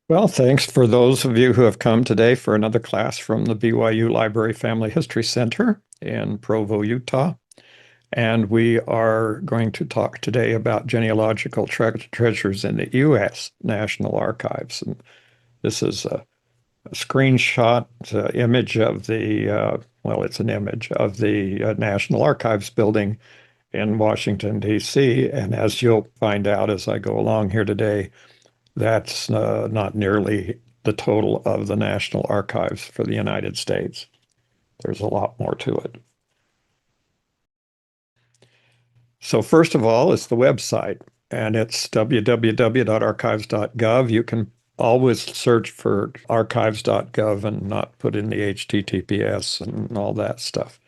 Well, thanks for those of you who have come today for another class from the BYU Library Family History Center in Provo, Utah. And we are going to talk today about genealogical treasures in the U.S. National Archives. And this is a screenshot image of it's an image of the National Archives building in Washington, D.C. And as you'll find out as I go along here today, that's not nearly the total of the National Archives for the United States. There's a lot more to it. So first of all, it's the website, and it's www.archives.gov. You can always search for archives.gov and not put in the HTTPS and all that stuff.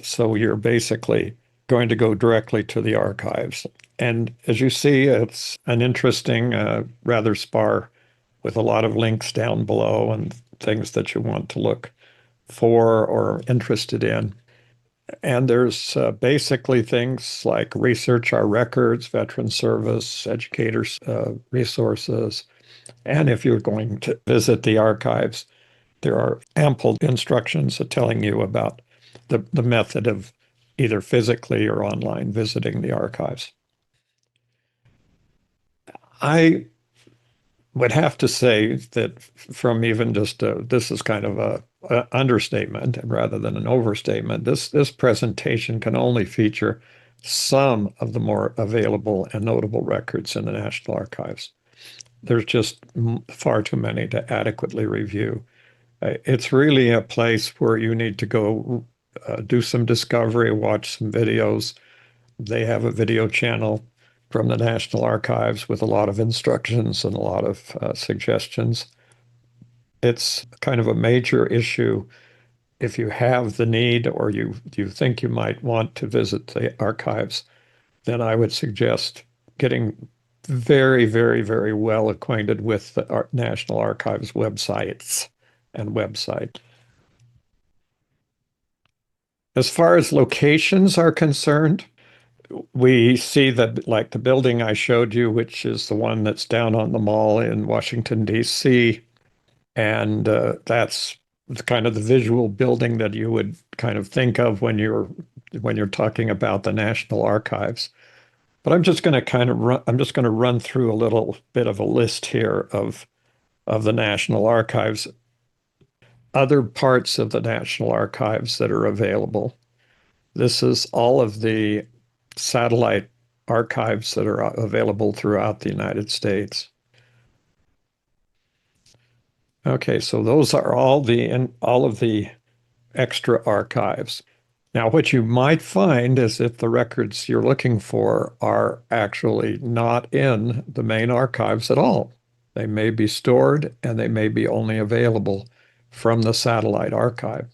So you're basically going to go directly to the archives. And as you see, it's an interesting, rather spare with a lot of links down below and things that you want to look for or interested in. And there's basically things like research our records, veteran service, educators resources. And if you're going to visit the archives, there are ample instructions telling you about the method of either physically or online visiting the archives. I would have to say that from even just this is kind of a understatement rather than an overstatement. This presentation can only feature some of the more available and notable records in the National Archives. There's just far too many to adequately review. It's really a place where you need to go do some discovery, watch some videos. They have a video channel from the National Archives with a lot of instructions and a lot of suggestions. It's kind of a major issue if you have the need or you think you might want to visit the archives, then I would suggest getting very, very, very well acquainted with the National Archives websites and website. As far as locations are concerned, we see that like the building I showed you, which is the one that's down on the mall in Washington, D.C., and that's kind of the visual building that you would kind of think of when you're talking about the National Archives. But I'm just going to run through a little bit of a list here of the National Archives, other parts of the National Archives that are available. This is all of the satellite archives that are available throughout the United States. Okay, so those are all of the extra archives. Now, what you might find is if the records you're looking for are actually not in the main archives at all. They may be stored and they may be only available from the satellite archive.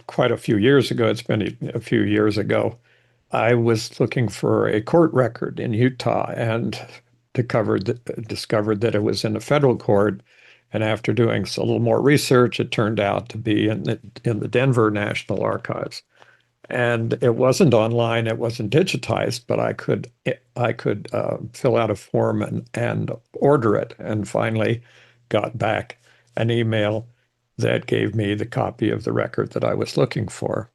Quite a few years ago, it's been a few years ago, I was looking for a court record in Utah and discovered that it was in a federal court. And after doing a little more research, it turned out to be in the Denver National Archives. And it wasn't online, it wasn't digitized, but I could fill out a form and order it, and finally got back an email that gave me the copy of the record that I was looking for.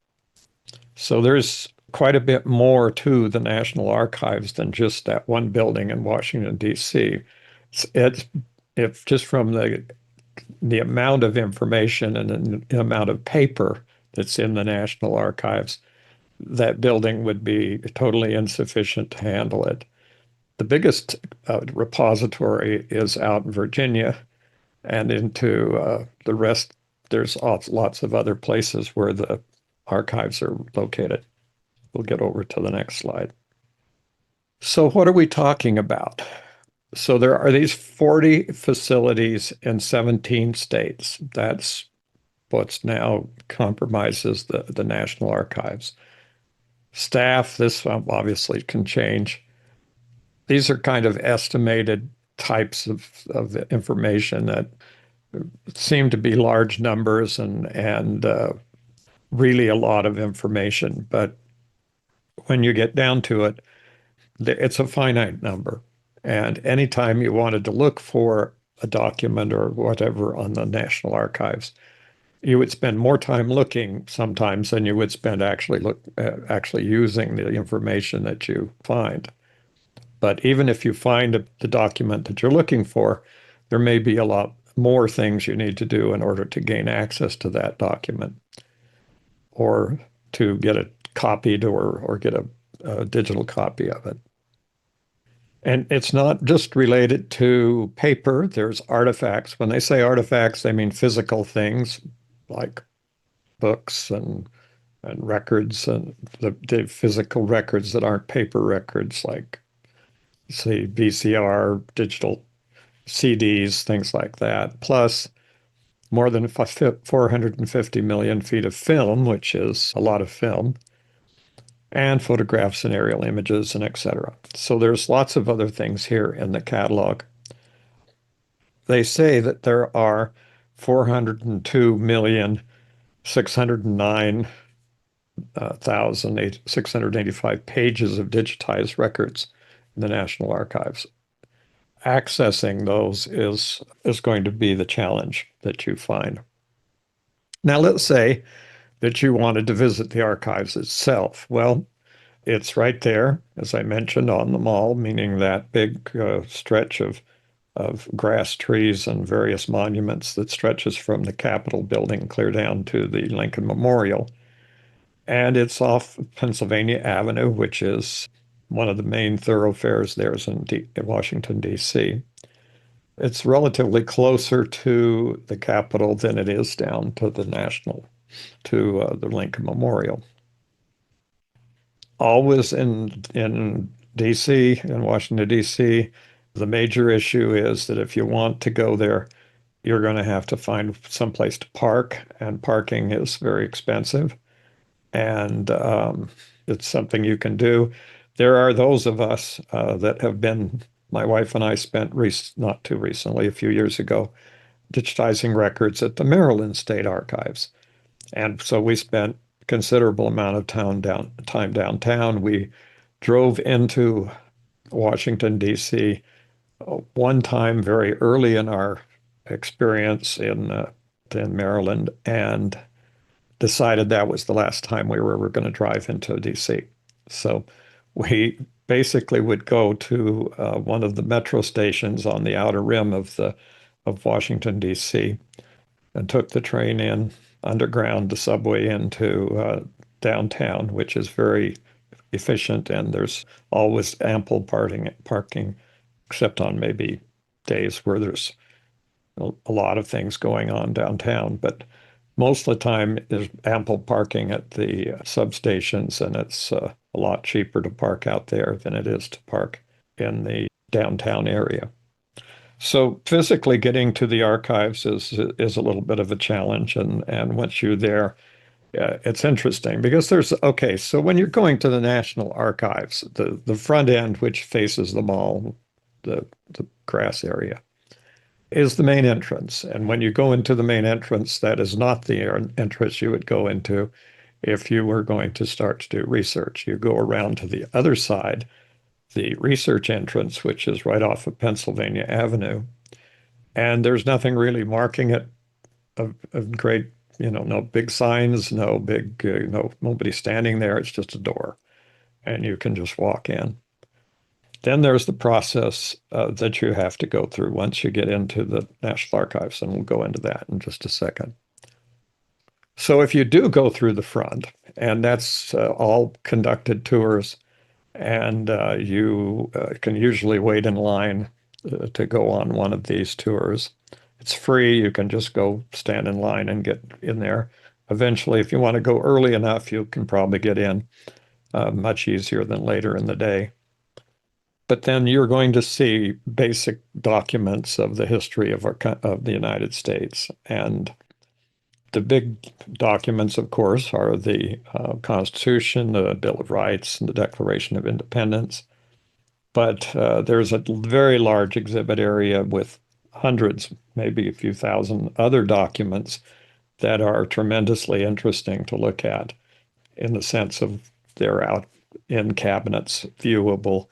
So there's quite a bit more to the National Archives than just that one building in Washington, D.C. It's, it's just from the amount of information and the amount of paper that's in the National Archives, that building would be totally insufficient to handle it. The biggest repository is out in Virginia, and into the rest, there's lots of other places where the archives are located. We'll get over to the next slide. So, what are we talking about? So, there are these 40 facilities in 17 states. That's what's now compromises the National Archives. Staff, this obviously can change. These are kind of estimated types of information that seem to be large numbers and really a lot of information. But when you get down to it, it's a finite number. And anytime you wanted to look for a document or whatever on the National Archives. You would spend more time looking sometimes than you would spend actually using the information that you find. But even if you find the document that you're looking for, there may be a lot more things you need to do in order to gain access to that document or to get it copied or get a digital copy of it. And it's not just related to paper. There's artifacts. When they say artifacts, they mean physical things like books and records and the physical records that aren't paper records, like, say, VCR, digital CDs, things like that. Plus, more than 450 million feet of film, which is a lot of film, and photographs and aerial images and etc. So there's lots of other things here in the catalog. They say that there are 402,609,685 pages of digitized records in the National Archives. Accessing those is going to be the challenge that you find. Now, let's say that you wanted to visit the archives itself. Well, it's right there, as I mentioned, on the mall, meaning that big stretch of grass, trees, and various monuments that stretches from the Capitol building clear down to the Lincoln Memorial. And it's off Pennsylvania Avenue, which is one of the main thoroughfares there is in Washington, D.C. It's relatively closer to the Capitol than it is down to the Lincoln Memorial. Always in D.C., in Washington, D.C., the major issue is that if you want to go there, you're going to have to find someplace to park, and parking is very expensive. And it's something you can do. There are those of us that have been, my wife and I spent not too recently, a few years ago, digitizing records at the Maryland State Archives. And so we spent a considerable amount of time downtown. We drove into Washington, D.C. One time very early in our experience in Maryland and decided that was the last time we were ever going to drive into DC. So we basically would go to one of the metro stations on the outer rim of Washington, D.C., and took the train in underground, the subway into downtown, which is very efficient, and there's always ample parking, except on maybe days where there's a lot of things going on downtown. But most of the time, there's ample parking at the substations, and it's a lot cheaper to park out there than it is to park in the downtown area. So physically getting to the archives is a little bit of a challenge, and once you're there, it's interesting because okay, so when you're going to the National Archives, the front end, which faces the mall, the grass area, is the main entrance. And when you go into the main entrance, that is not the entrance you would go into if you were going to start to do research. You go around to the other side, the research entrance, which is right off of Pennsylvania Avenue. And there's nothing really marking it of great, no big signs, nobody standing there. It's just a door, and you can just walk in. Then there's the process that you have to go through once you get into the National Archives, and we'll go into that in just a second. So if you do go through the front, and that's all conducted tours, and you can usually wait in line to go on one of these tours. It's free. You can just go stand in line and get in there. Eventually, if you want to go early enough, you can probably get in much easier than later in the day. But then you're going to see basic documents of the history of the United States. And the big documents, of course, are the Constitution, the Bill of Rights, and the Declaration of Independence. But there's a very large exhibit area with hundreds, maybe a few thousand other documents that are tremendously interesting to look at in the sense of they're out in cabinets, viewable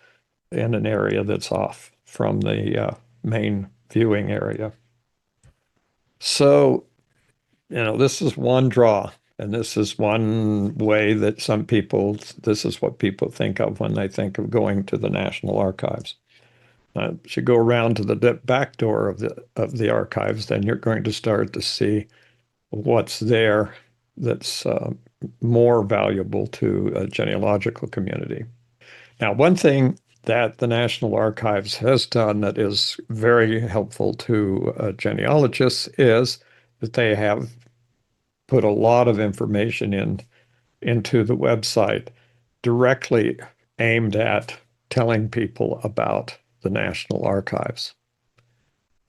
in an area that's off from the main viewing area. So, this is one draw, and this is one way that some people, this is what people think of when they think of going to the National Archives. If you go around to the back door of the archives, then you're going to start to see what's there that's more valuable to a genealogical community. Now, one thing that the National Archives has done that is very helpful to genealogists is that they have put a lot of information into the website directly aimed at telling people about the National Archives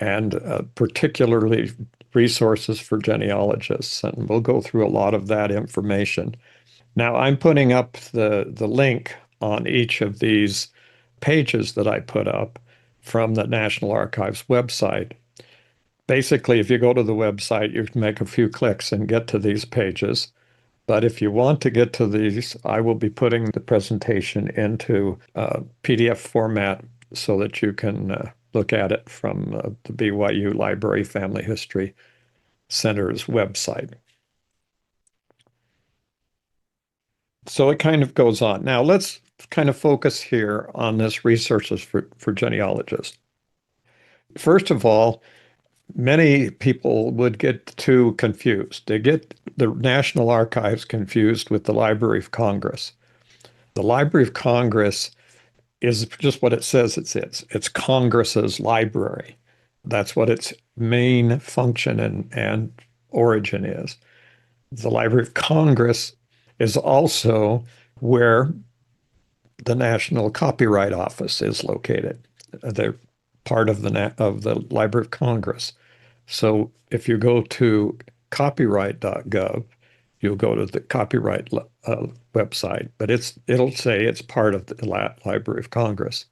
and particularly resources for genealogists. And we'll go through a lot of that information. Now, I'm putting up the link on each of these pages that I put up from the National Archives website. Basically, if you go to the website, you can make a few clicks and get to these pages. But if you want to get to these, I will be putting the presentation into PDF format so that you can look at it from the BYU Library Family History Center's website. So it kind of goes on. Now let's kind of focus here on this resources for genealogists. First of all, many people would get too confused. They get the National Archives confused with the Library of Congress. The Library of Congress is just what it says it is. It's Congress's library. That's what its main function and origin is. The Library of Congress is also where the National Copyright Office is located. They're part of the Library of Congress. So if you go to copyright.gov, you'll go to the copyright website, but it'll say it's part of the Library of Congress.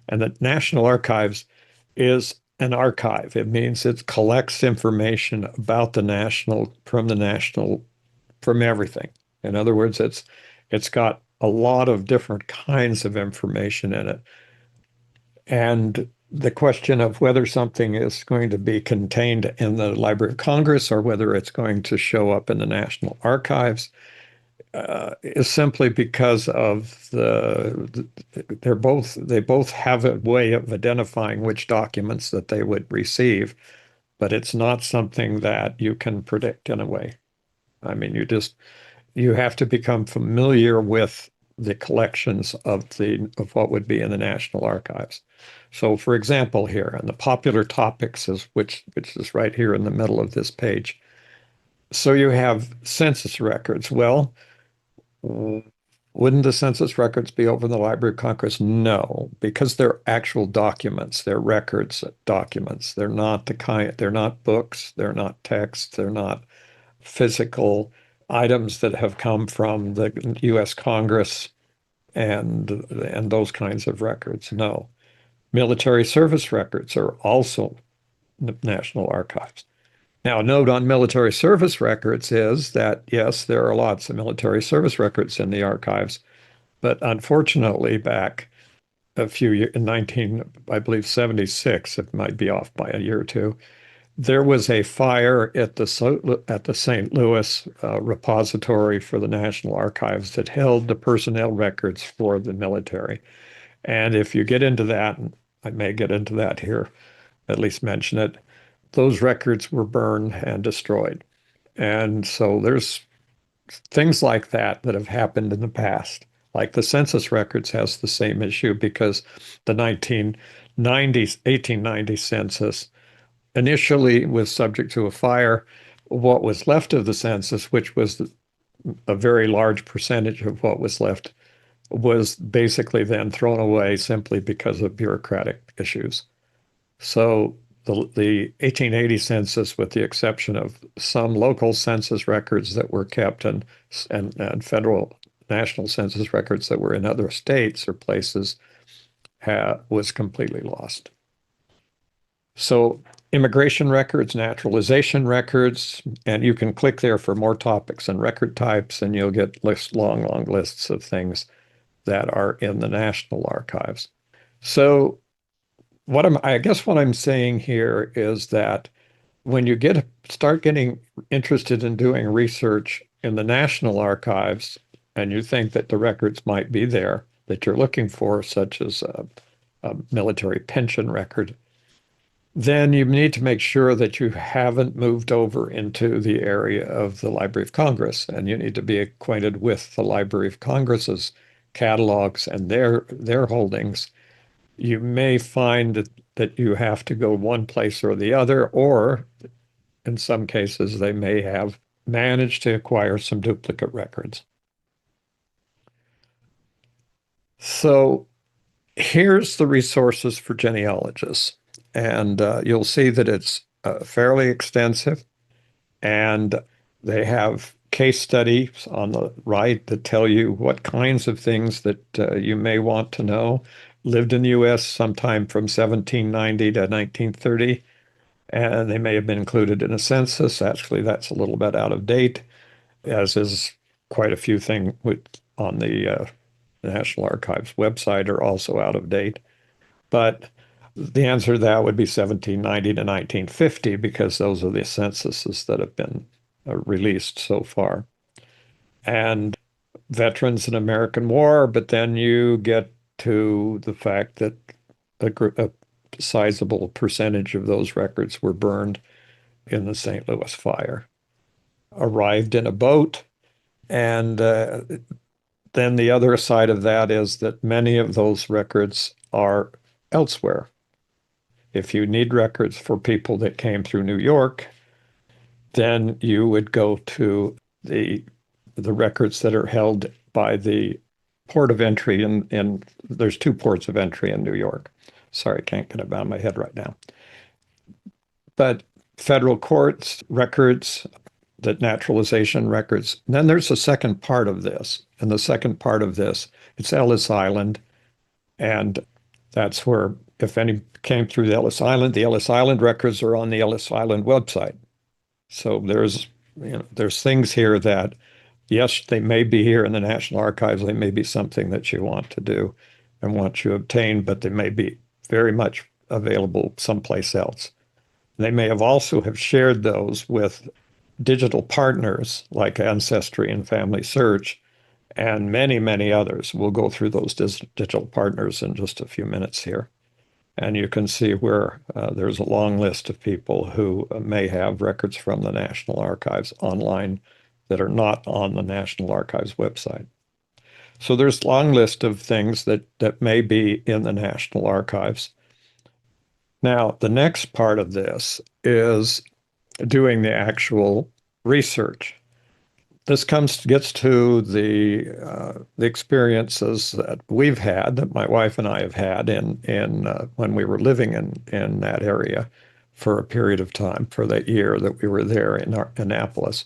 And the National Archives is an archive. It means it collects information about the national from everything. In other words, it's got a lot of different kinds of information in it. And the question of whether something is going to be contained in the Library of Congress or whether it's going to show up in the National Archives is simply because of they both have a way of identifying which documents that they would receive, but it's not something that you can predict in a way. I mean, you have to become familiar with the collections of what would be in the National Archives. So, for example, here, and the popular topics which is right here in the middle of this page. So you have census records. Well, wouldn't the census records be over in the Library of Congress? No, because they're actual documents. They're records documents. They're not they're not books. They're not texts. They're not physical items that have come from the U.S. Congress and those kinds of records. No. Military service records are also National Archives. Now, a note on military service records is that, yes, there are lots of military service records in the archives, but unfortunately, back a few years, in 19, I believe, 76, it might be off by a year or two, there was a fire at the St. Louis repository for the National Archives that held the personnel records for the military. And if you get into that, and I may get into that here, at least mention it, those records were burned and destroyed. And so there's things like that have happened in the past. Like the census records has the same issue because the 1890 census initially was subject to a fire. What was left of the census, which was a very large percentage of what was left, was basically then thrown away simply because of bureaucratic issues. So the 1880 census, with the exception of some local census records that were kept and federal national census records that were in other states or places, was completely lost. So immigration records, naturalization records, and you can click there for more topics and record types, and you'll get long lists of things that are in the National Archives. So I guess what I'm saying here is that when you start getting interested in doing research in the National Archives, and you think that the records might be there that you're looking for, such as a military pension record, then you need to make sure that you haven't moved over into the area of the Library of Congress, and you need to be acquainted with the Library of Congress's catalogs and their holdings. You may find that you have to go one place or the other, or in some cases, they may have managed to acquire some duplicate records. So here's the resources for genealogists. And you'll see that it's fairly extensive. And they have case studies on the right that tell you what kinds of things that you may want to know. Lived in the US sometime from 1790 to 1930, and they may have been included in a census. Actually, that's a little bit out of date, as is quite a few things on the National Archives website are also out of date. But the answer to that would be 1790 to 1950 because those are the censuses that have been released so far. And veterans in American War, but then you get to the fact that a sizable percentage of those records were burned in the St. Louis fire. Arrived in a boat, and then the other side of that is that many of those records are elsewhere. If you need records for people that came through New York, then you would go to the the records that are held by the port of entry in there's two ports of entry in New York. Sorry, I can't get it out of my head right now. But federal courts records, the naturalization records. And then there's a second part of this. And the second part of this, it's Ellis Island. And that's where, if any came through the Ellis Island records are on the Ellis Island website. So there's things here that, yes, they may be here in the National Archives. They may be something that you want to do and want to obtain, but they may be very much available someplace else. They may have also have shared those with digital partners like Ancestry and Family Search and many, many others. We'll go through those digital partners in just a few minutes here. And you can see where there's a long list of people who may have records from the National Archives online that are not on the National Archives website. So there's a long list of things that may be in the National Archives. Now, the next part of this is doing the actual research. This gets to the experiences that we've had, that my wife and I have had in when we were living in that area for a period of time, for that year that we were there in Annapolis.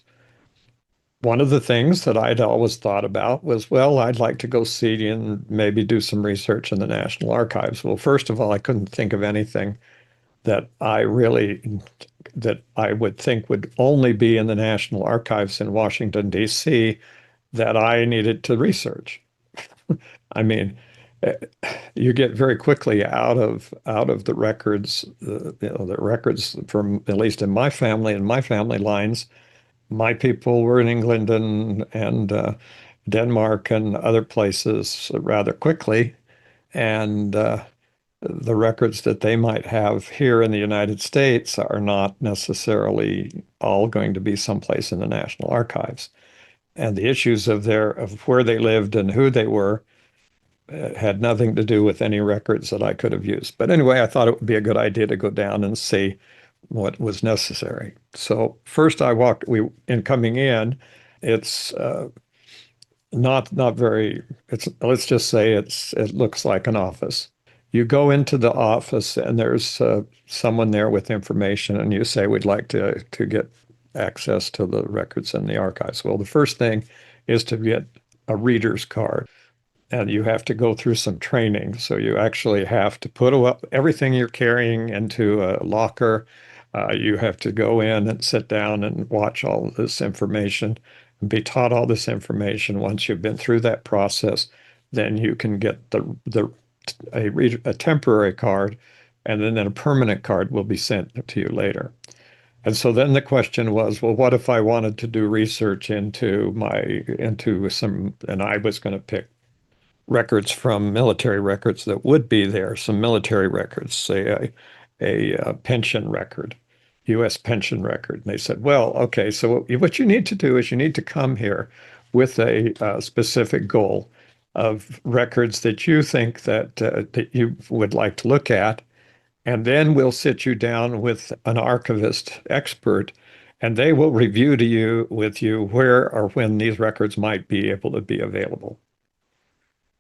One of the things that I'd always thought about was, well, I'd like to go see and maybe do some research in the National Archives. Well, first of all, I couldn't think of anything that I would think would only be in the National Archives in Washington, D.C., that I needed to research. I mean, eh, you get very quickly out of the records, the records from, at least in my family and my family lines. My people were in England and Denmark and other places rather quickly, and the records that they might have here in the United States are not necessarily all going to be someplace in the National Archives. And the issues of where they lived and who they were had nothing to do with any records that I could have used. But anyway, I thought it would be a good idea to go down and see what was necessary. So first in coming in, it's not very, let's just say it looks like an office. You go into the office and there's someone there with information, and you say, we'd like to get access to the records in the archives. Well, the first thing is to get a reader's card, and you have to go through some training. So you actually have to put everything you're carrying into a locker. You have to go in and sit down and watch all of this information and be taught all this information. Once you've been through that process, then you can get a temporary card and then a permanent card will be sent to you later. And so then the question was, well, what if I wanted to do research into some, and I was going to pick records from military records that would be there, some military records, say a pension record, U.S. pension record. And they said, well, okay, so what you need to do is you need to come here with a specific goal of records that you think that you would like to look at, and then we'll sit you down with an archivist expert, and they will review to you with you where or when these records might be able to be available.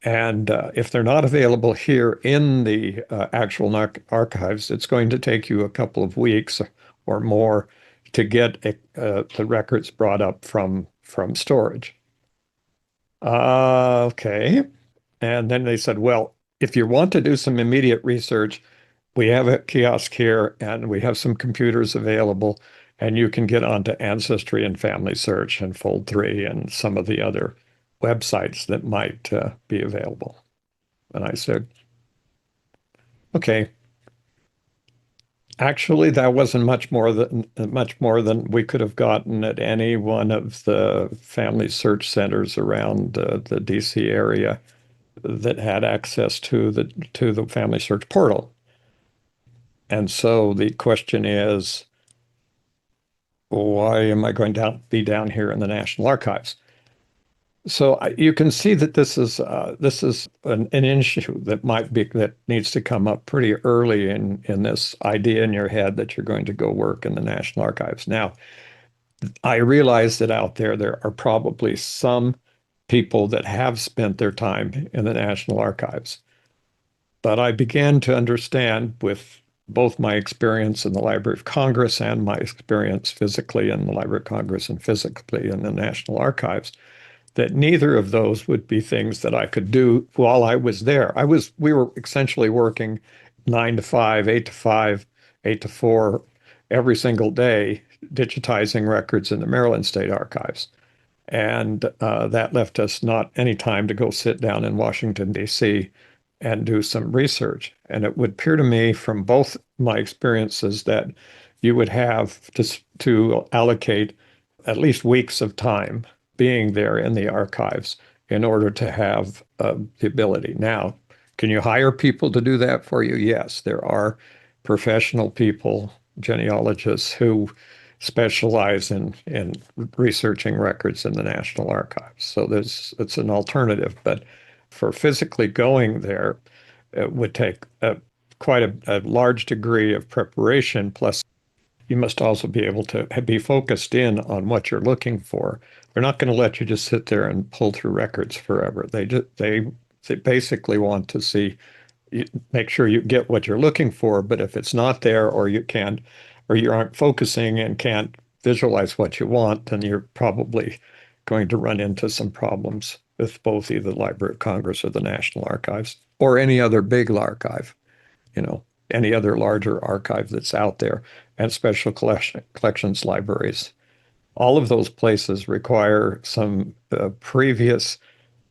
And if they're not available here in the actual archives, it's going to take you a couple of weeks or more to get the records brought up from storage. Okay. And then they said, well, if you want to do some immediate research, we have a kiosk here and we have some computers available, and you can get onto Ancestry and Family Search and Fold3 and some of the other websites that might be available. And I said, okay, actually, that wasn't much more than we could have gotten at any one of the family search centers around the DC area that had access to the family search portal. And so the question is, why am I going to be down here in the National Archives? So you can see that this is an issue that needs to come up pretty early in this idea in your head that you're going to go work in the National Archives. Now, I realize that out there are probably some people that have spent their time in the National Archives. But I began to understand with both my experience in the Library of Congress and my experience physically in the Library of Congress and physically in the National Archives that neither of those would be things that I could do while I was there. We were essentially working 9 to 5, 8 to 5, 8 to 4 every single day, digitizing records in the Maryland State Archives. And that left us not any time to go sit down in Washington, D.C. and do some research. And it would appear to me from both my experiences that you would have to allocate at least weeks of time being there in the archives in order to have the ability. Now, can you hire people to do that for you? Yes, there are professional people, genealogists who specialize in researching records in the National Archives. So it's an alternative, but for physically going there, it would take quite a large degree of preparation. Plus, you must also be able to be focused in on what you're looking for. They're not going to let you just sit there and pull through records forever. They basically want to see make sure you get what you're looking for. But if it's not there, or you can't, or you aren't focusing and can't visualize what you want, then you're probably going to run into some problems with both either the Library of Congress or the National Archives or any other big archive, you know, any other larger archive that's out there, and special collections libraries. All of those places require some previous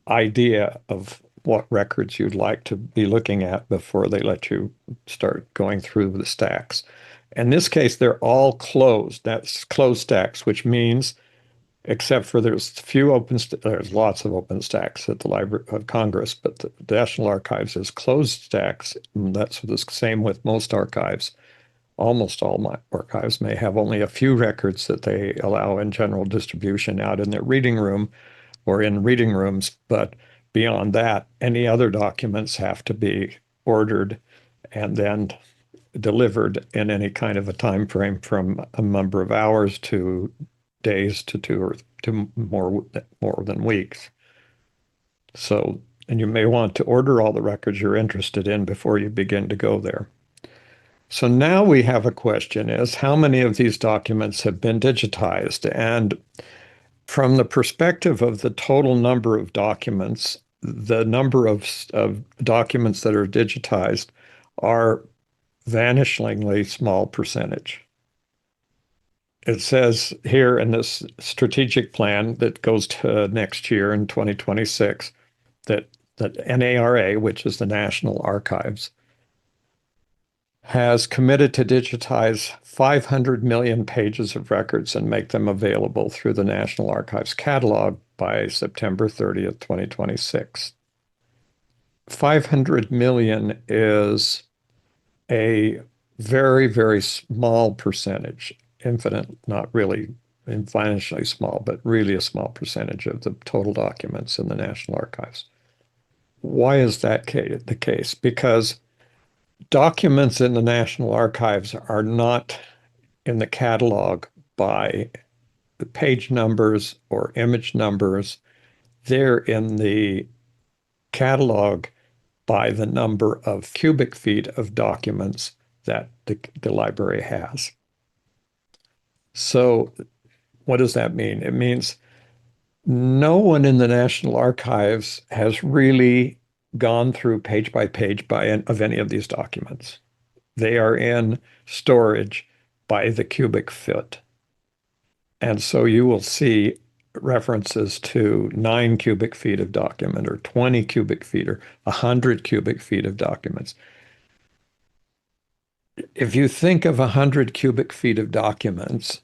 idea of what records you'd like to be looking at before they let you start going through the stacks. In this case, they're all closed. That's closed stacks, which means, except for there's lots of open stacks at the Library of Congress, but the National Archives is closed stacks. That's the same with most archives. Almost all my archives may have only a few records that they allow in general distribution out in their reading room or in reading rooms, but beyond that, any other documents have to be ordered and then delivered in any kind of a time frame from a number of hours to days to two or to more than weeks. So, and you may want to order all the records you're interested in before you begin to go there. So now we have a question is how many of these documents have been digitized? And from the perspective of the total number of documents, the number of documents that are digitized are vanishingly small percentage. It says here in this strategic plan that goes to next year in 2026 that NARA, which is the National Archives, has committed to digitize 500 million pages of records and make them available through the National Archives catalog by September 30th, 2026. 500 million is a very, very small percentage, infinite, not really infinitely small, but really a small percentage of the total documents in the National Archives. Why is that the case? Because documents in the National Archives are not in the catalog by the page numbers or image numbers. They're in the catalog by the number of cubic feet of documents that the library has. So what does that mean? It means no one in the National Archives has really gone through page by page of any of these documents. They are in storage by the cubic foot. And so you will see references to 9 cubic feet of document or 20 cubic feet or 100 cubic feet of documents. If you think of 100 cubic feet of documents,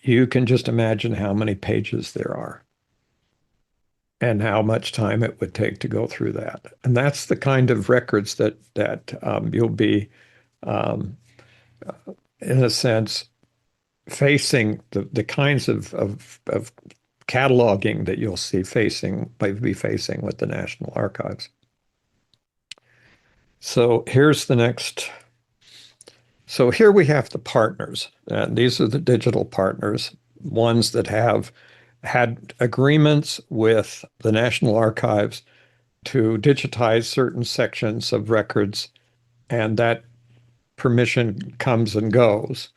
you can just imagine how many pages there are and how much time it would take to go through that. And that's the kind of records that you'll be, um, in a sense, facing the kinds of cataloging that you'll see be facing with the National Archives. So here's the next. So here we have the partners, and these are the digital partners, ones that have had agreements with the National Archives to digitize certain sections of records, and that permission comes and goes.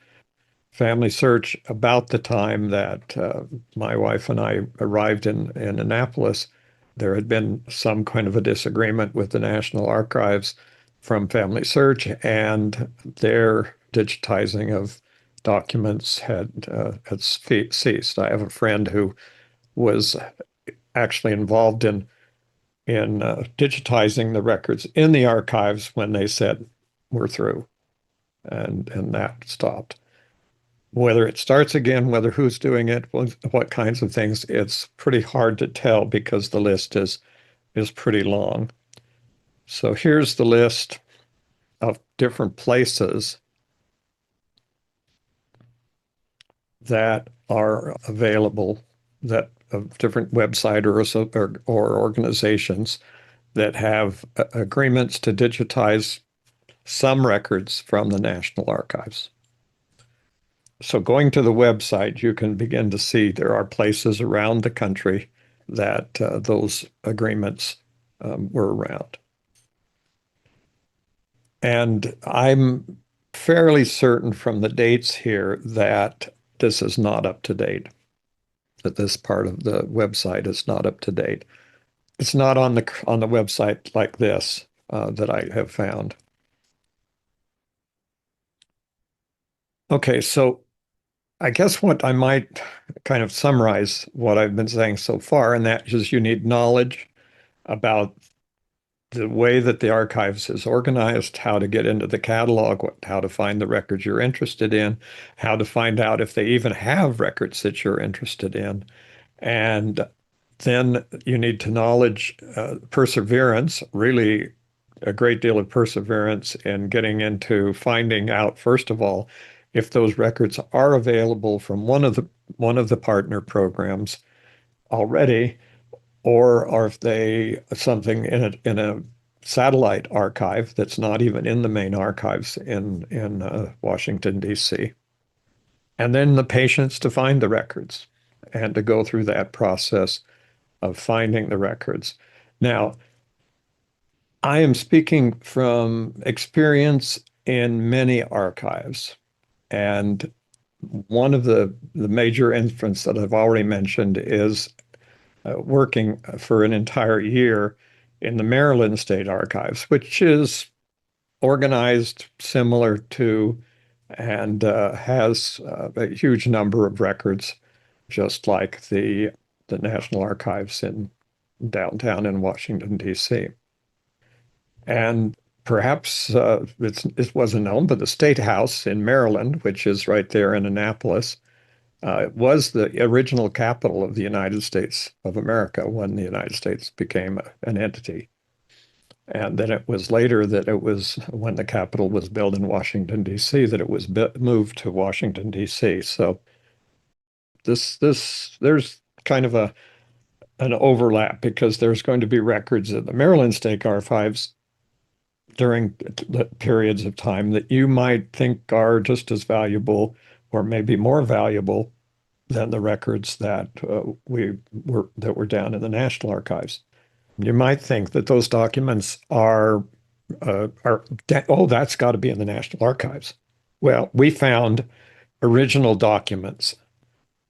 Family Search, about the time that my wife and I arrived in Annapolis, there had been some kind of a disagreement with the National Archives from Family Search, and their digitizing of documents had ceased. I have a friend who was actually involved in digitizing the records in the archives when they said we're through, and that stopped. Whether it starts again, whether who's doing it, what kinds of things, it's pretty hard to tell because the list is pretty long. So here's the list of different places that are available, that of different websites or organizations that have agreements to digitize some records from the National Archives. So going to the website, you can begin to see there are places around the country that those agreements were around. And I'm fairly certain from the dates here that this is not up to date, that this part of the website is not up to date. It's not on the website like this that I have found. Okay, so I guess what I might kind of summarize what I've been saying so far, and that is you need knowledge about the way that the archives is organized, how to get into the catalog, how to find the records you're interested in, how to find out if they even have records that you're interested in. And then you need to knowledge perseverance, really a great deal of perseverance in getting into finding out, first of all, if those records are available from one of the partner programs already, or if they something in a satellite archive that's not even in the main archives in Washington, D.C. And then the patience to find the records and to go through that process of finding the records. Now, I am speaking from experience in many archives, and one of the major instances that I've already mentioned is working for an entire year in the Maryland State Archives, which is organized similar to and has a huge number of records, just like the National Archives in downtown in Washington, D.C. And Perhaps it wasn't known, but the State House in Maryland, which is right there in Annapolis, was the original capital of the United States of America when the United States became an entity. And then it was later that it was when the Capitol was built in Washington, D.C., that it was moved to Washington, D.C. So there's kind of an overlap because there's going to be records in the Maryland State Archives during the periods of time that you might think are just as valuable or maybe more valuable than the records that that were down in the National Archives. You might think that those documents oh, that's got to be in the National Archives. Well, we found original documents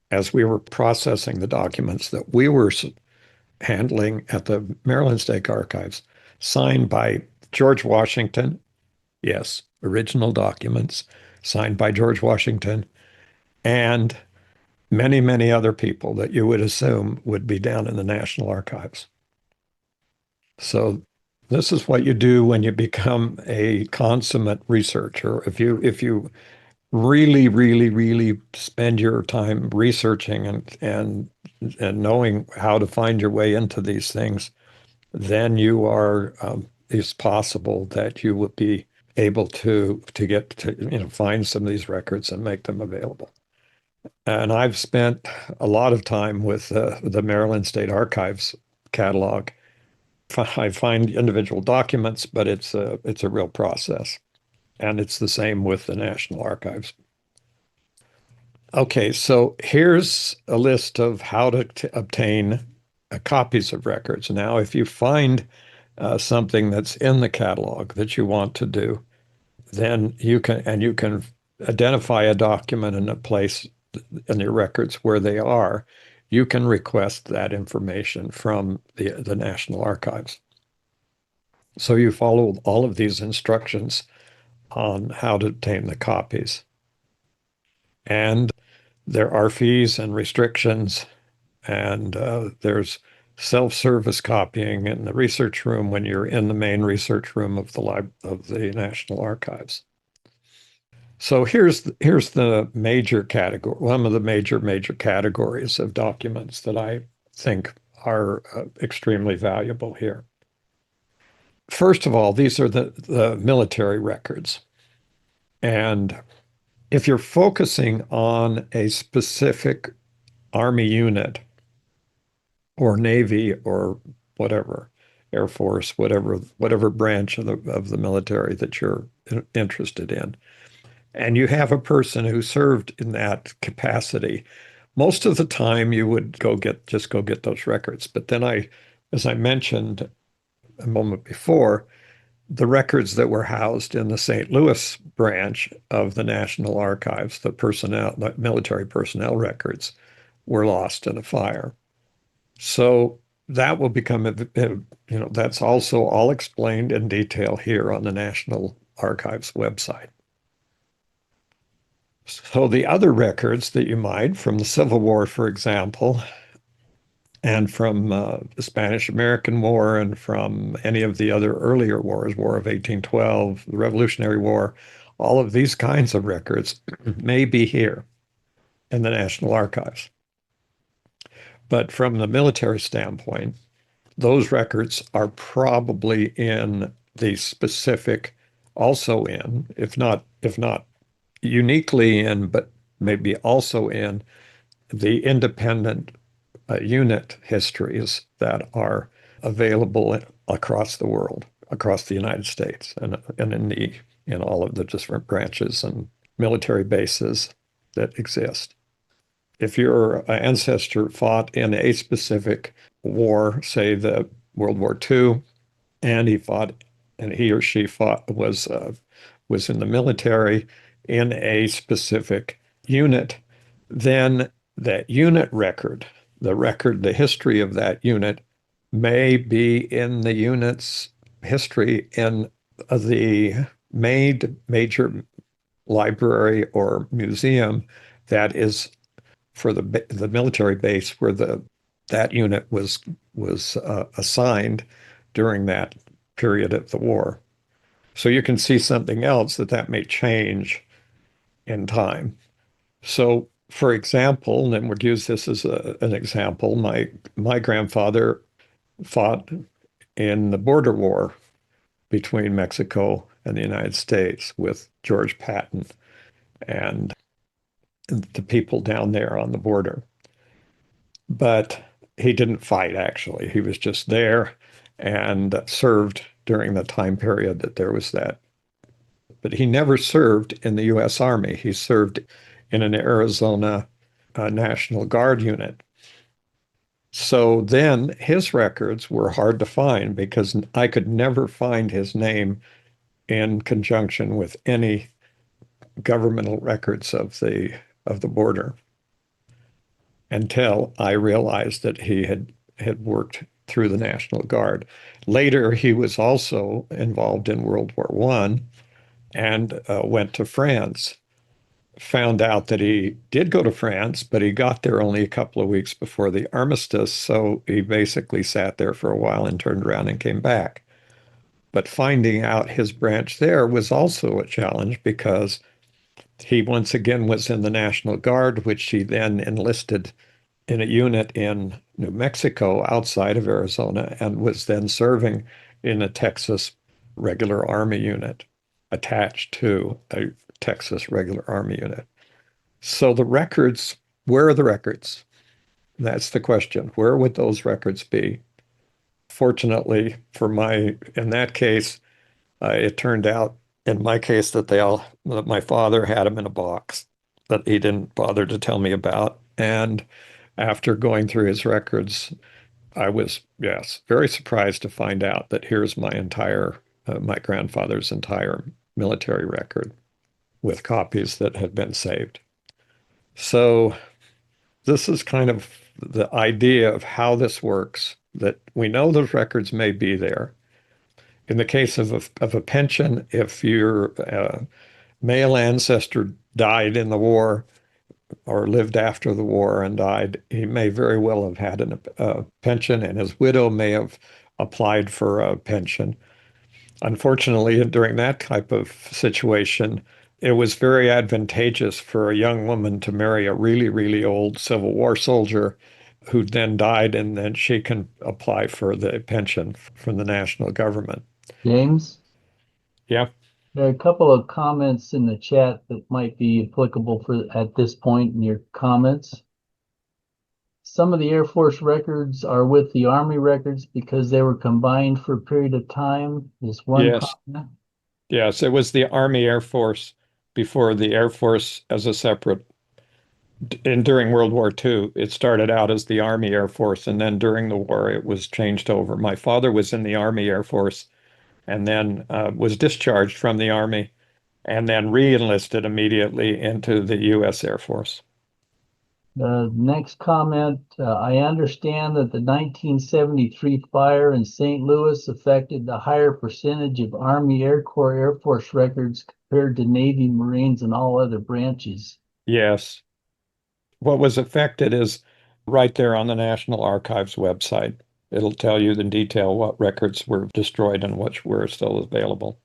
as we were processing the documents that we were handling at the Maryland State Archives, signed by George Washington. Yes, original documents signed by George Washington and many, many other people that you would assume would be down in the National Archives. So this is what you do when you become a consummate researcher. If you really, really, really spend your time researching and knowing how to find your way into these things, then it's possible that you would be able to get to find some of these records and make them available. And I've spent a lot of time with the Maryland State Archives catalog. I find individual documents, but it's a real process. And it's the same with the National Archives. Okay, so here's a list of how to obtain copies of records. Now, if you find something that's in the catalog that you want to do, then you can identify a document and a place in your records where they are. You can request that information from the National Archives. So you follow all of these instructions on how to obtain the copies. And there are fees and restrictions, and there's self-service copying in the research room when you're in the main research room of the National Archives. So here's the major category, one of the major categories of documents that I think are extremely valuable here. First of all, these are the military records. And if you're focusing on a specific Army unit or Navy or whatever, Air Force, whatever branch of the military that you're interested in, and you have a person who served in that capacity, most of the time you would just go get those records. But then as I mentioned a moment before, the records that were housed in the St. Louis branch of the National Archives, the military personnel records, were lost in a fire. So that will become, that's also all explained in detail here on the National Archives website. So the other records that you might, from the Civil War, for example, and from the Spanish-American War and from any of the other earlier wars, War of 1812, the Revolutionary War, all of these kinds of records may be here in the National Archives. But from the military standpoint, those records are probably in the specific, also in, if not uniquely in, but maybe also in the independent unit histories that are available across the world, across the United States, and in all of the different branches and military bases that exist. If your ancestor fought in a specific war, say the World War II, and he or she was in the military in a specific unit, then that unit record, the history of that unit may be in the unit's history in the major library or museum that is for the military base where that unit was assigned during that period of the war. So you can see something else that may change in time. So, for example, and we'd use this as an example, my grandfather fought in the border war between Mexico and the United States with George Patton and the people down there on the border. But he didn't fight, actually. He was just there and served during the time period that there was that. But he never served in the U.S. Army. He served in an Arizona National Guard unit. So then his records were hard to find because I could never find his name in conjunction with any governmental records of the border until I realized that he had worked through the National Guard. Later, he was also involved in World War I and went to France. Found out that he did go to France, but he got there only a couple of weeks before the armistice. So he basically sat there for a while and turned around and came back. But finding out his branch there was also a challenge because he once again was in the National Guard, which he then enlisted in a unit in New Mexico outside of Arizona and was then serving in a Texas regular Army unit attached to a Texas regular Army unit. So the records, where are the records? That's the question. Where would those records be? Fortunately, in that case, it turned out in my case that my father had them in a box that he didn't bother to tell me about. And after going through his records, I was, yes, very surprised to find out that here's my grandfather's entire military record with copies that had been saved. So this is kind of the idea of how this works, that we know those records may be there. In the case of a pension, if your male ancestor died in the war or lived after the war and died, he may very well have had a pension, and his widow may have applied for a pension. Unfortunately, during that type of situation, it was very advantageous for a young woman to marry a really, really old Civil War soldier who then died, and then she can apply for the pension from the national government. James, Yeah. there are a couple of comments in the chat that might be applicable for at this point in your comments. Some of the Air Force records are with the Army records because they were combined for a period of time. This one Yes. comment. Yes. It was the Army Air Force before the Air Force as a separate. And during World War II, it started out as the Army Air Force, and then during the war, it was changed over. My father was in the Army Air Force and then was discharged from the Army and then re-enlisted immediately into the U.S. Air Force. The next comment, I understand that the 1973 fire in St. Louis affected the higher percentage of Army Air Corps Air Force records compared to Navy, Marines, and all other branches. Yes. What was affected is right there on the National Archives website. It'll tell you in detail what records were destroyed and which were still available.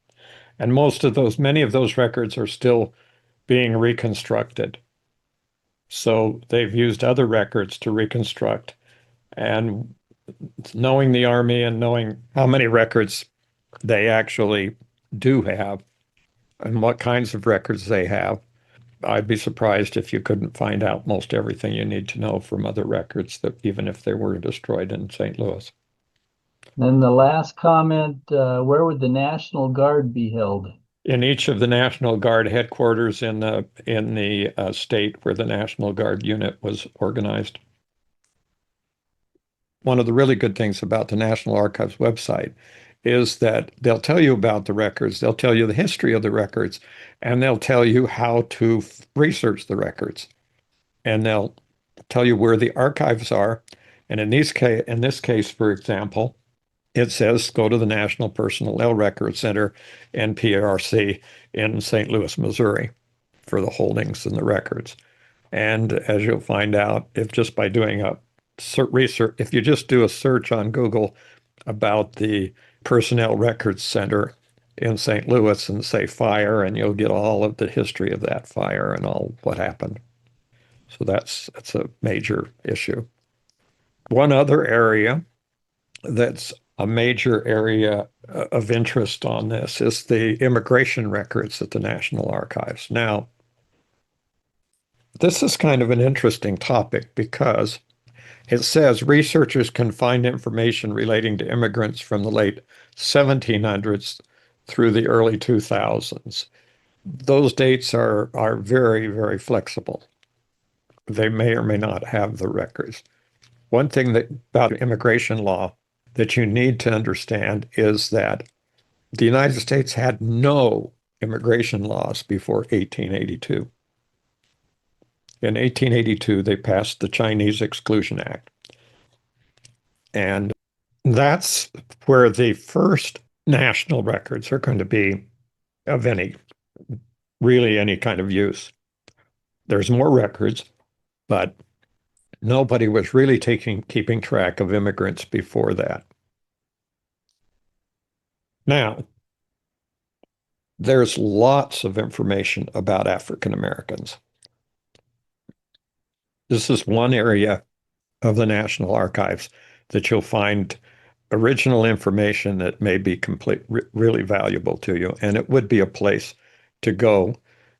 And many of those records are still being reconstructed. So they've used other records to reconstruct. And knowing the Army and knowing how many records they actually do have and what kinds of records they have, I'd be surprised if you couldn't find out most everything you need to know from other records, that even if they were destroyed in St. Louis. Then the last comment, where would the National Guard be held? In each of the National Guard headquarters in the state where the National Guard unit was organized. One of the really good things about the National Archives website is that they'll tell you about the records, they'll tell you the history of the records, and they'll tell you how to research the records. And they'll tell you where the archives are. And in this case, for example, it says go to the National Personnel Records Center, NPRC, in St. Louis, Missouri, for the holdings and the records. And as you'll find out, if just by doing a research, if you just do a search on Google about the Personnel Records Center, in St. Louis and say fire, and you'll get all of the history of that fire and all what happened. So that's a major issue. One other area that's a major area of interest on this is the immigration records at the National Archives. Now, this is kind of an interesting topic because it says researchers can find information relating to immigrants from the late 1700s through the early 2000s. Those dates are very, very flexible. They may or may not have the records. One thing that about immigration law that you need to understand is that the United States had no immigration laws before 1882. In 1882, they passed the Chinese Exclusion Act. And that's where the first national records are going to be of really any kind of use. There's more records, but nobody was really keeping track of immigrants before that. Now, there's lots of information about African Americans. This is one area of the National Archives that you'll find original information that may be really valuable to you. And it would be a place to go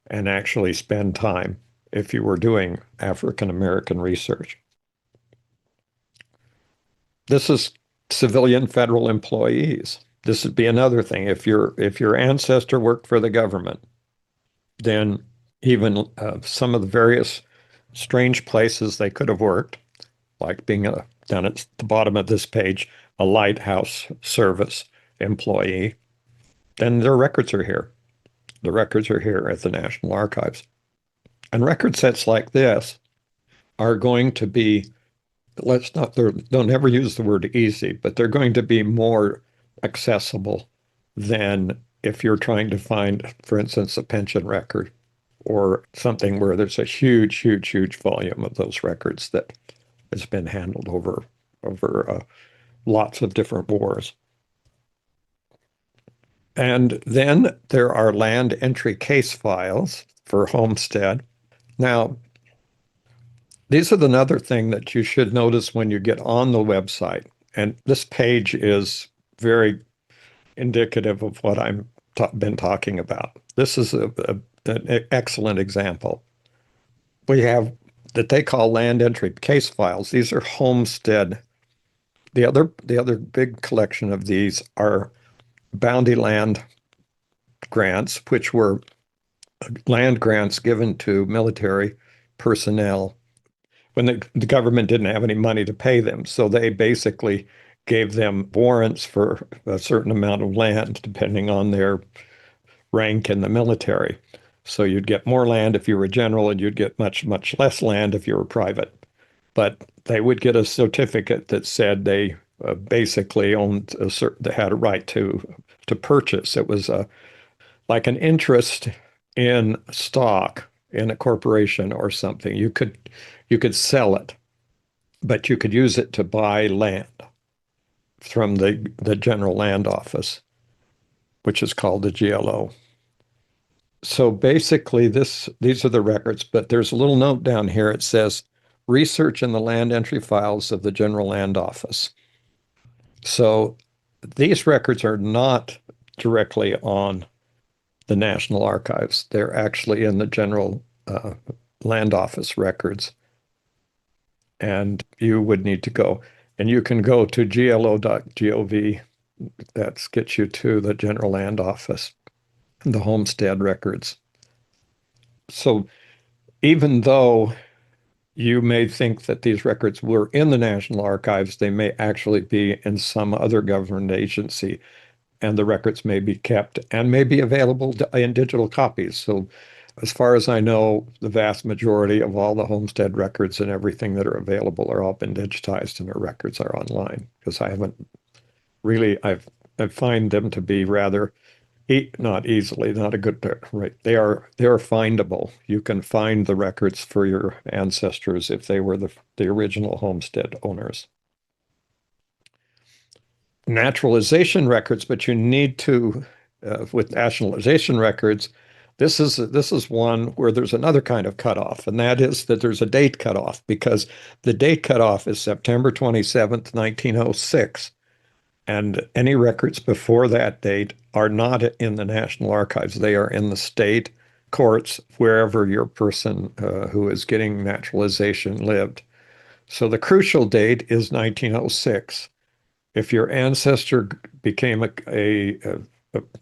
and actually spend time if you were doing African American research. This is civilian federal employees. This would be another thing. If your ancestor worked for the government, then even some of the various strange places they could have worked, like being down at the bottom of this page, a lighthouse service employee, then their records are here. The records are here at the National Archives. And record sets like this are going to be, don't ever use the word easy, but they're going to be more accessible than if you're trying to find, for instance, a pension record or something where there's a huge, huge, huge volume of those records that has been handled over lots of different wars. And then there are land entry case files for homestead. Now, these are another thing that you should notice when you get on the website. And this page is very indicative of what I've been talking about. This is an excellent example. We have that they call land entry case files. These are homestead. The other big collection of these are bounty land grants, which were land grants given to military personnel when the government didn't have any money to pay them. So they basically gave them warrants for a certain amount of land, depending on their rank in the military. So you'd get more land if you were a general, and you'd get much, much less land if you were private. But they would get a certificate that said they basically owned they had a right to purchase. It was like an interest in stock in a corporation or something. You could sell it, but you could use it to buy land from the General Land Office, which is called the GLO. So basically, these are the records, but there's a little note down here. It says research in the land entry files of the General Land Office. So these records are not directly on the National Archives. They're actually in the General Land Office records. And you would need to go. And you can go to glo.gov. That gets you to the General Land Office, the homestead records. So even though you may think that these records were in the National Archives, they may actually be in some other government agency, and the records may be kept and may be available in digital copies. So as far as I know, the vast majority of all the homestead records and everything that are available are all been digitized and their records are online, because I haven't really, I find them to be rather not easily, not a good, right. They are findable. You can find the records for your ancestors if they were the original homestead owners. Naturalization records, but you need to with nationalization records, this is one where there's another kind of cutoff, and that is that there's a date cutoff because the date cutoff is September 27th, 1906. And any records before that date are not in the National Archives. They are in the state courts, wherever your person who is getting naturalization lived. So the crucial date is 1906. If your ancestor became a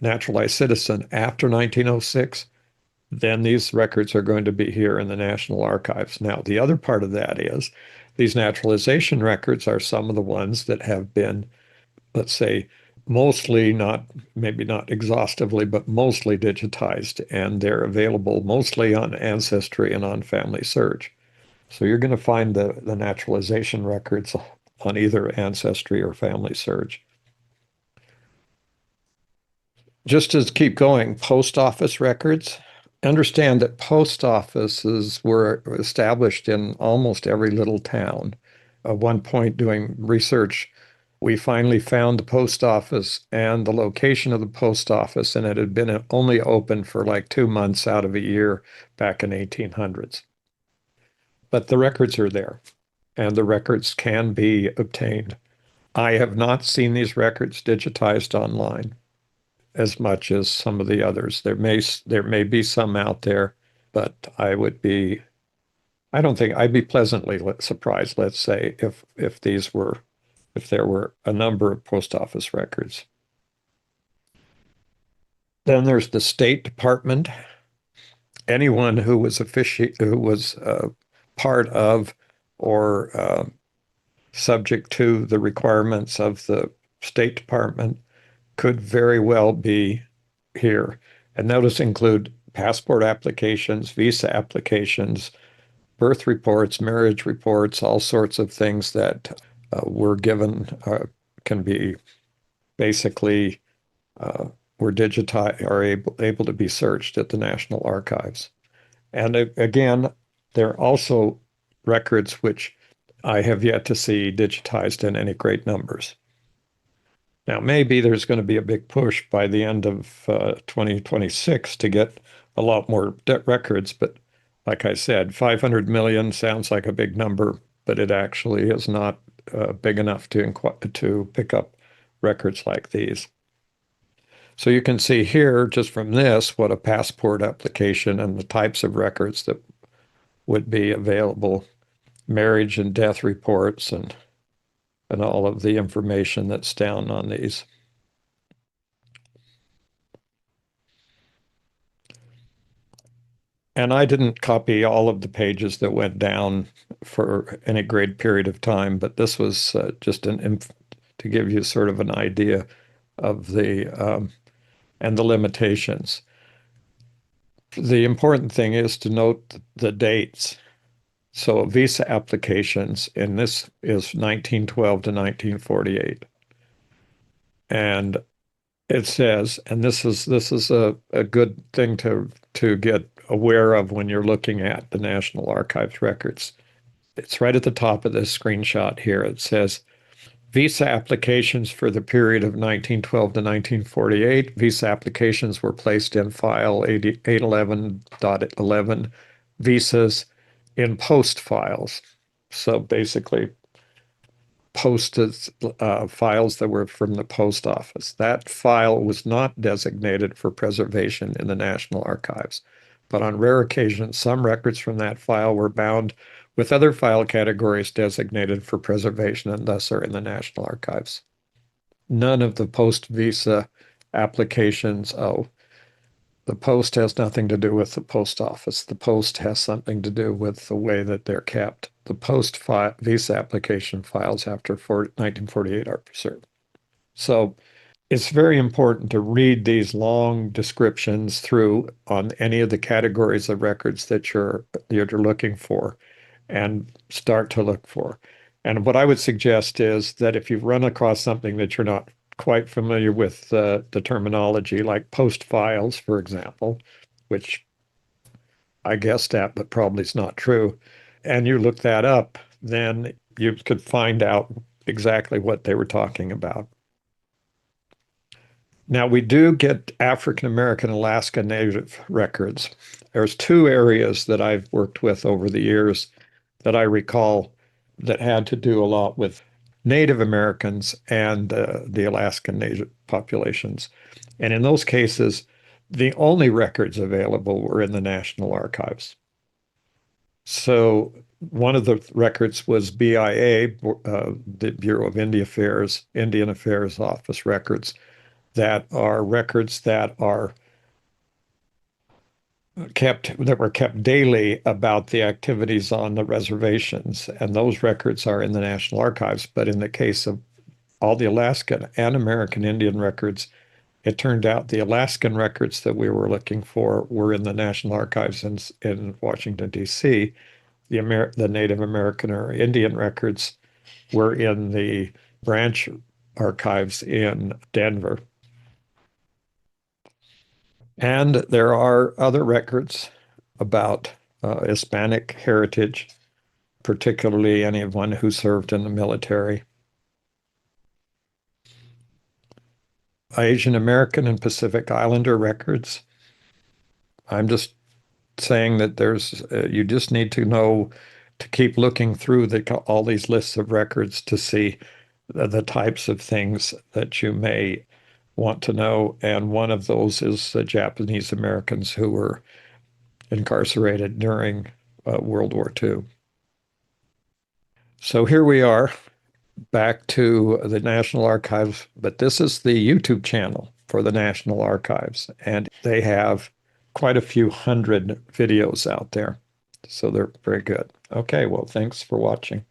naturalized citizen after 1906, then these records are going to be here in the National Archives. Now, the other part of that is these naturalization records are some of the ones that have been, let's say, mostly not, maybe not exhaustively, but mostly digitized, and they're available mostly on Ancestry and on Family Search. So you're going to find the naturalization records on either Ancestry or Family Search. Just to keep going, post office records. Understand that post offices were established in almost every little town. At one point, doing research, we finally found the post office and the location of the post office, and it had been only open for like 2 months out of a year back in 1800s. But the records are there, and the records can be obtained. I have not seen these records digitized online as much as some of the others. There may be some out there, but I don't think I'd be pleasantly surprised, let's say, if there were a number of post office records. Then there's the State Department. Anyone who was part of or subject to the requirements of the State Department could very well be here. And those include passport applications, visa applications, birth reports, marriage reports, all sorts of things that were given, can be basically were digitized, are able to be searched at the National Archives. And again, there are also records which I have yet to see digitized in any great numbers. Now, maybe there's going to be a big push by the end of 2026 to get a lot more records, but like I said, 500 million sounds like a big number, but it actually is not big enough to pick up records like these. So you can see here, just from this, what a passport application and the types of records that would be available, marriage and death reports, and all of the information that's down on these. And I didn't copy all of the pages that went down for any great period of time, but this was just to give you sort of an idea of the and the limitations. The important thing is to note the dates. So visa applications, and this is 1912 to 1948. And it says, and this is a good thing to get aware of when you're looking at the National Archives records. It's right at the top of this screenshot here. It says visa applications for the period of 1912 to 1948. Visa applications were placed in file 811.11 visas in post files. So basically posted files that were from the post office. That file was not designated for preservation in the National Archives, but on rare occasions, some records from that file were bound with other file categories designated for preservation and thus are in the National Archives. None of the post visa applications, the post has nothing to do with the post office. The post has something to do with the way that they're kept. The post visa application files after 1948 are preserved. So it's very important to read these long descriptions through on any of the categories of records that you're looking for and start to look for. And what I would suggest is that if you've run across something that you're not quite familiar with the terminology, like post files, for example, which I guessed at, but probably is not true, and you look that up, then you could find out exactly what they were talking about. Now, we do get African American Alaska Native records. There's two areas that I've worked with over the years that I recall that had to do a lot with Native Americans and the Alaskan Native populations. And in those cases, the only records available were in the National Archives. So one of the records was BIA, the Bureau of Indian Affairs Office records that are records that were kept daily about the activities on the reservations, and those records are in the National Archives. But in the case of all the Alaskan and American Indian records, it turned out the Alaskan records that we were looking for were in the National Archives in Washington, D.C. The Native American or Indian records were in the branch archives in Denver. And there are other records about Hispanic heritage, particularly anyone who served in the military. Asian American and Pacific Islander records. I'm just saying that you just need to know to keep looking through all these lists of records to see the types of things that you may want to know. And one of those is the Japanese Americans who were incarcerated during World War II. So here we are back to the National Archives, but this is the YouTube channel for the National Archives, and they have quite a few hundred videos out there. So they're very good. Okay, well, thanks for watching.